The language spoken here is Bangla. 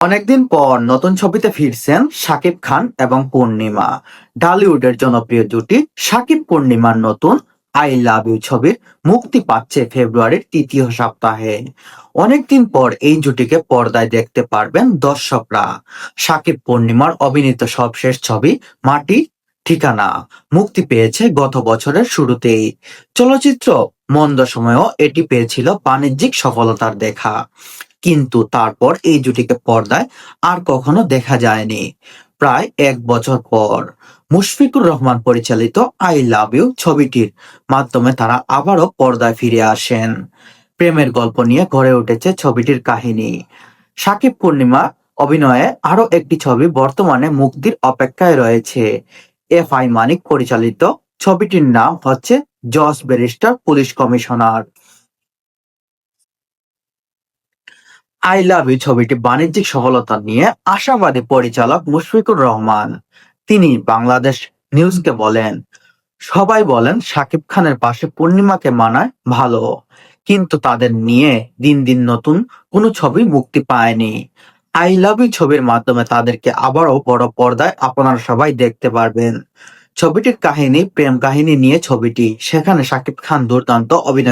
অনেকদিন পর নতুন ছবিতে ফিরছেন শাকিব খান এবং পূর্ণিমা। ঢালিউডের জনপ্রিয় জুটি শাকিব পূর্ণিমার নতুন আই লাভ ইউ ছবির মুক্তি পাচ্ছে ফেব্রুয়ারির তৃতীয় সপ্তাহে। অনেকদিন পর এই জুটিকে পর্দায় দেখতে পারবেন দর্শকরা। শাকিব পূর্ণিমার অভিনীত সবশেষ ছবি মাটি ঠিকানা মুক্তি পেয়েছে গত বছরের শুরুতেই। চলচ্চিত্র মন্দ সময়েও এটি পেয়েছিল বাণিজ্যিক সফলতার দেখা, কিন্তু তারপর এই জুটিকে পর্দায় আর কখনো দেখা যায়নি। প্রায় ১ বছর পর মুশফিকুর রহমান পরিচালিত আই লাভ ইউ ছবিটির মাধ্যমে তারা আবারও পর্দায় ফিরে আসেন। প্রেমের গল্প নিয়ে গড়ে উঠেছে ছবিটির কাহিনী। শাকিব পূর্ণিমা অভিনয়ে আরো একটি ছবি বর্তমানে মুক্তির অপেক্ষায় রয়েছে। এফ আই মানিক পরিচালিত ছবিটির নাম হচ্ছে জজ barrister police commissioner. I love you ছবিটি বাণিজ্যিক সফলতা নিয়ে আশাবাদী পরিচালক মুশফিকুর রহমান। তিনি বাংলাদেশ নিউজকে বলেন, সবাই বলেন শাকিব খানের পাশে পূর্ণিমাকে মানায় ভালো, কিন্তু তাদের নিয়ে দিন দিন নতুন কোনো ছবি মুক্তি পায়নি। আই লাভ ইউ ছবির মাধ্যমে তাদেরকে আবারও বড় পর্দায় আপনারা সবাই দেখতে পারবেন। ছবিটির কাহিনী প্রেম কাহিনী নিয়ে ছবিটি, সেখানে শাকিব খান দুর্দান্ত অভিনয়